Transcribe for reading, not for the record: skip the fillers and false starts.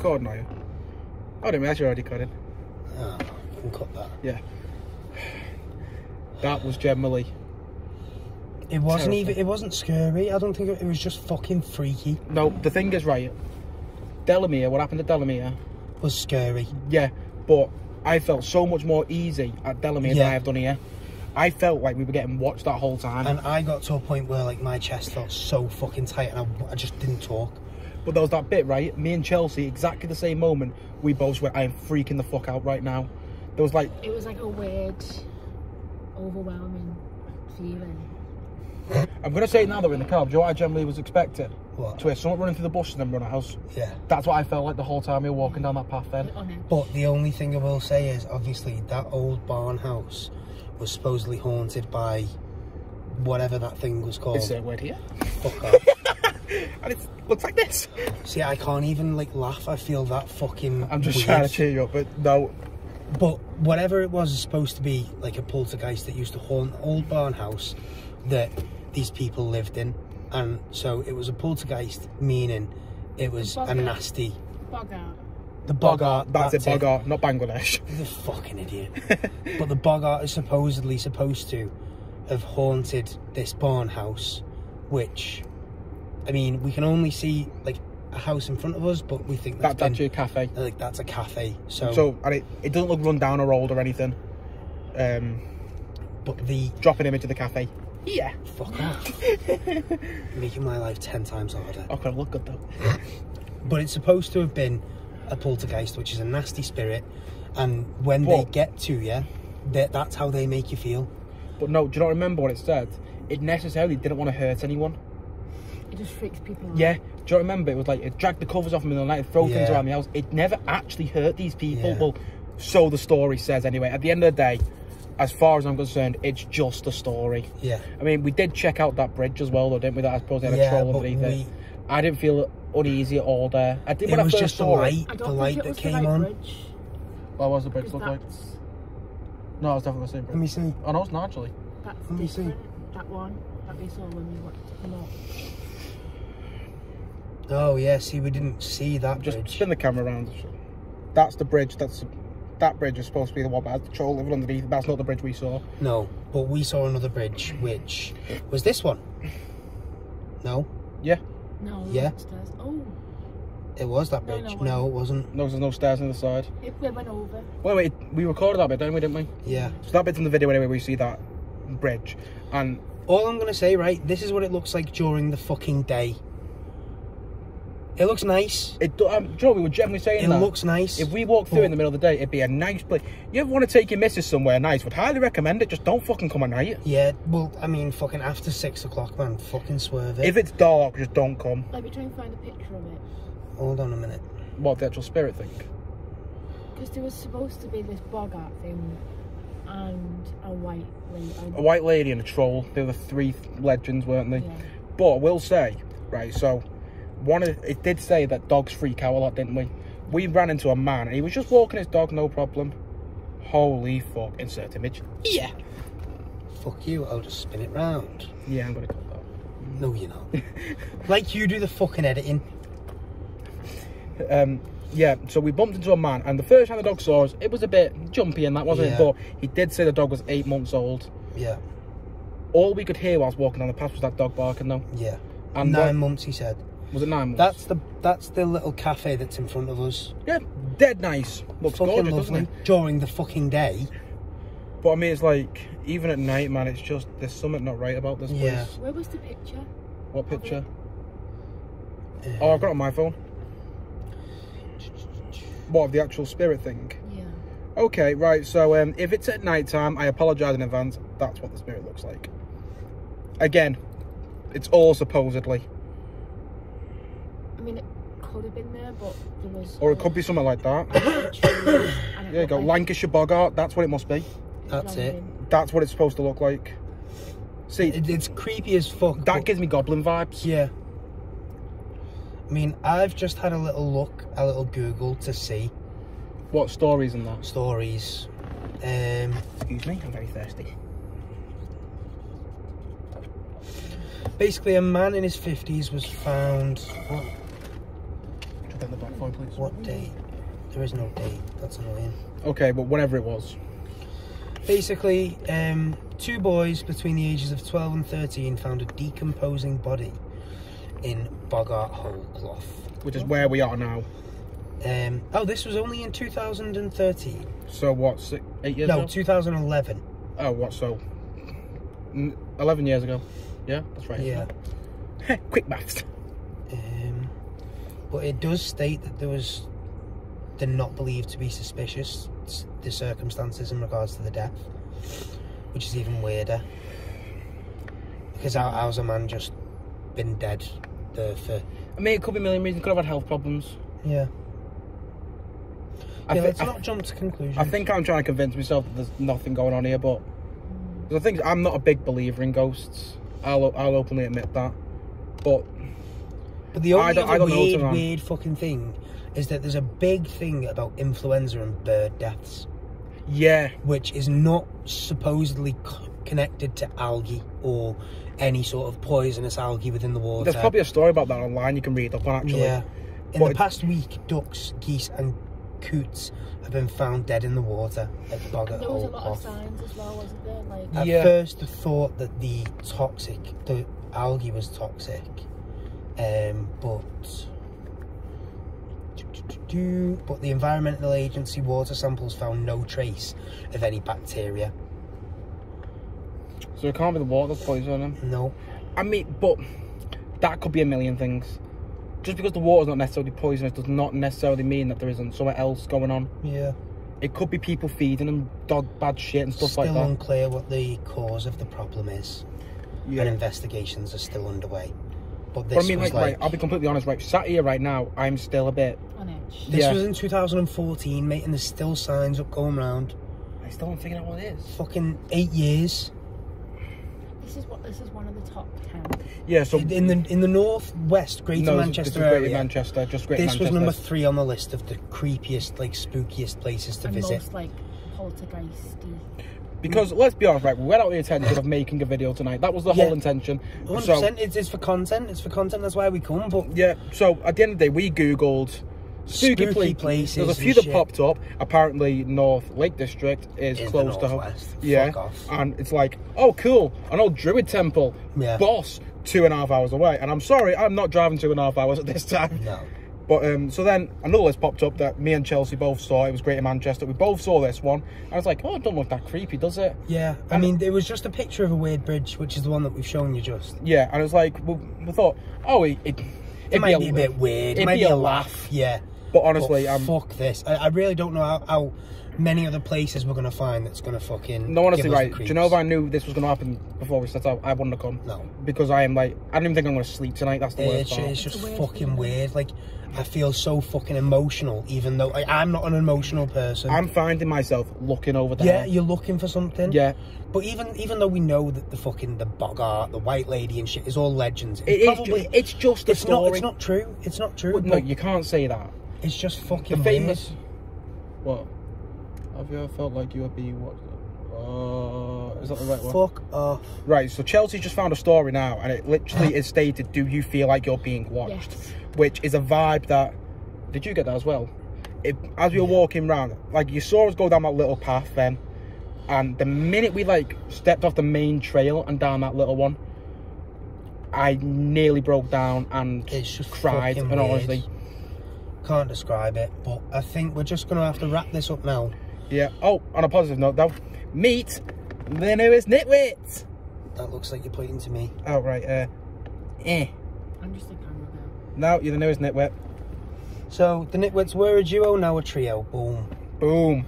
recording, are you? I didn't realise you're already recording. Oh, I can cut that. Yeah. That was generally... It wasn't even... It wasn't scary. I don't think it was just fucking freaky. No, the thing is, right, Delamere, what happened to Delamere... Was scary. Yeah, but I felt so much more easy at Delamere than I have done here. I felt like we were getting watched that whole time. And I got to a point where, like, my chest felt so fucking tight and I just didn't talk. But there was that bit, right? Me and Chelsea, exactly the same moment, we both went, I am freaking the fuck out right now. There was like... It was like a weird, overwhelming feeling. I'm going to say it now that we're in the car, but do you know what I generally was expecting? What? To hear someone running through the bushes and then run a house. Yeah. That's what I felt like the whole time we were walking down that path then. But the only thing I will say is, obviously, that old barn house was supposedly haunted by whatever that thing was called. Is there a word here? Fuck off. And it looks like this. See, I can't even, like, laugh. I feel that fucking I'm just weird. trying to cheer you up, but no. But whatever it was is supposed to be like a poltergeist that used to haunt the old barn house that these people lived in. And so it was a poltergeist, meaning it was a nasty... Boggart. The Boggart. That's it, Boggart, not Bangladesh. The fucking idiot. But the Boggart is supposedly supposed to have haunted this barn house, which, I mean, we can only see, like, a house in front of us, but we think that's actually a cafe. Like, that's a cafe. So and it doesn't look run down or old or anything. But the... Drop an image of the cafe. Yeah. Fuck off. Making my life 10 times harder. Oh, can look good though. But it's supposed to have been a poltergeist, which is a nasty spirit, and when they get to you, that's how they make you feel. But no, do you not remember what it said? It necessarily didn't want to hurt anyone. It just freaks people out. Yeah. Do you remember? It was like, it dragged the covers off them in the night, throw things around the house. It never actually hurt these people. Yeah. Well, so the story says anyway. At the end of the day, as far as I'm concerned, it's just a story. Yeah. I mean, we did check out that bridge as well, though, didn't we? That I suppose they had a troll underneath it. I didn't feel uneasy at all there. I did when I first just saw it. The light that came on. What was the bridge look like? No, it's definitely the same bridge. Let me see. Oh no, it's not actually. That's Let me different. see. That one that we saw when we went to come up. Oh yeah, see, we didn't see that Just bridge. spin the camera around. That's the bridge. That bridge is supposed to be the one that has the troll living underneath. That's not the bridge we saw. No, but we saw another bridge, which was this one. No. Yeah. No. Yeah. Stairs. Oh. It was that bridge. No, it wasn't. No, there's no stairs on the side. It went over. Wait, we recorded that bit, didn't we? Yeah. So that bit's in the video anyway, where you see that bridge. And all I'm gonna say, right, this is what it looks like during the fucking day. It looks nice. Do you know, we were generally saying that. It looks nice. If we walked through in the middle of the day, it'd be a nice place. You ever want to take your missus somewhere nice, would highly recommend it. Just don't fucking come at night. Yeah, well, I mean, fucking after 6 o'clock, man, fucking swerve it. If it's dark, just don't come. Let me try and find a picture of it. Hold on a minute. What, the actual spirit thing? Because there was supposed to be this Boggart thing and a white lady. A white lady and a troll. They were the three legends, weren't they? Yeah. But I will say, right, so it did say that dogs freak out a lot, didn't we? We ran into a man and he was just walking his dog, no problem. Holy fuck. Insert image. Yeah. Fuck you, I'll just spin it round. Yeah, I'm gonna cut that. No, you're not. Like you do the fucking editing. Yeah, so we bumped into a man, and the first time the dog saw us, it was a bit jumpy and that, wasn't it? But he did say the dog was 8 months old. Yeah. All we could hear whilst walking down the path was that dog barking, though. Yeah. And 9 months, he said. Was it 9 months? That's the little cafe that's in front of us. Yeah, dead nice. Looks fucking gorgeous, lovely. doesn't it? During the fucking day. But I mean, it's like, even at night, man, it's just, there's something not right about this place. Where was the picture? What picture? Oh, I've got it on my phone. What, of the actual spirit thing? Yeah. Okay, right, so if it's at night time, I apologise in advance. That's what the spirit looks like. Again, it's all supposedly. I mean, it could have been there, but there was... Or it could be something like that. There you go, Lancashire Boggart, that's what it must be. That's it. That's what it's supposed to look like. See, it's creepy as fuck. That gives me goblin vibes. Yeah. I mean, I've just had a little look, a little Google to see. What stories and that? Stories. Excuse me, I'm very thirsty. Basically, a man in his 50s was found... What? in the back for me, please. What date? There is no date. That's annoying. Okay, but whenever it was. Basically, 2 boys between the ages of 12 and 13 found a decomposing body in Boggart Hole Clough. Which is where we are now. Oh, this was only in 2013. So what, 8 years ago? No, 2011. Oh, what, so 11 years ago? Yeah, that's right. Yeah. Quick maths. But it does state that they're not believed to be suspicious, the circumstances in regards to the death, which is even weirder. Because how's a man just been dead there for... I mean, it could be a million reasons. Could have had health problems. Yeah. Let's not jump to conclusions. I think I'm trying to convince myself that there's nothing going on here, but the thing is, I'm not a big believer in ghosts. I'll openly admit that. But the only weird fucking thing is that there's a big thing about influenza and bird deaths. Yeah. Which is not supposedly connected to algae or any sort of poisonous algae within the water. There's probably a story about that online you can read up on, actually. Yeah. In the past week, ducks, geese and coots have been found dead in the water at Boggart Hole. There was a lot of signs as well, wasn't there? Like, at first, they thought that the algae was toxic, but the Environmental Agency water samples found no trace of any bacteria. So it can't be the water that's poisoning them? No. I mean, but that could be a million things. Just because the water's not necessarily poisonous does not necessarily mean that there isn't something else going on. Yeah. It could be people feeding them bad shit and stuff like that. Still unclear what the cause of the problem is. Yeah. And investigations are still underway. But this I mean, like, right, I'll be completely honest, right, sat here right now, I'm still a bit... on edge. This was in 2014, mate, and there's still signs up going around. I still don't figure out what it is. Fucking 8 years. This is one of the top 10. Yeah, so... In the northwest, Greater Manchester area. Greater Manchester, just Greater Manchester. Manchester. Was number 3 on the list of the creepiest, like, spookiest places to visit. Most, like, poltergeisty. Because, let's be honest, right, we went out with the intention of making a video tonight. That was the whole intention. 100%, so, it's for content. It's for content, that's why we come, but... Yeah, so, at the end of the day, we Googled spooky places. There's a few that popped up. Apparently, North Lake District is close to home. Yeah, fuck off. And it's like, oh, cool, an old Druid temple. Yeah. Boss, 2.5 hours away. And I'm sorry, I'm not driving 2.5 hours at this time. No. But, so then another list popped up that me and Chelsea both saw. It was Greater Manchester. We both saw this one. I was like, oh, it doesn't look that creepy, does it? Yeah. I mean, it was just a picture of a weird bridge, which is the one that we've shown you just. Yeah, and it was like, we thought, oh, it might be a bit weird. It might be a laugh. Yeah. But honestly, fuck this. I really don't know how many other places we're going to find that's going to fucking... No, honestly, right. Do you know if I knew this was going to happen before we set out, I wouldn't have come. No. Because I am like, I don't even think I'm going to sleep tonight. That's the worst part. It's just fucking weird. Like, I feel so fucking emotional, even though I'm not an emotional person. I'm finding myself looking over there. Yeah, you're looking for something. Yeah. But even though we know that the Boggart, the White Lady and shit is all legends, it's just a story. It's not true. It's not true. Well, no, you can't say that. It's just fucking the famous. What? Have you ever felt like you were being watched? Is that the right one? Fuck off. Right, so Chelsea just found a story now, and it literally is stated, do you feel like you're being watched? Yes. Which is a vibe that... Did you get that as well? As we were walking round, like, you saw us go down that little path then, and the minute we, like, stepped off the main trail and down that little one, I nearly broke down and cried, and honestly... Can't describe it, but I think we're just going to have to wrap this up now. Yeah. Oh, on a positive note, though, meet the newest Nitwits. That looks like you're pointing to me. Oh, right. I'm just a camera girl. No, you're the newest Nitwit. So, the Nitwits were a duo, now a trio. Boom. Boom.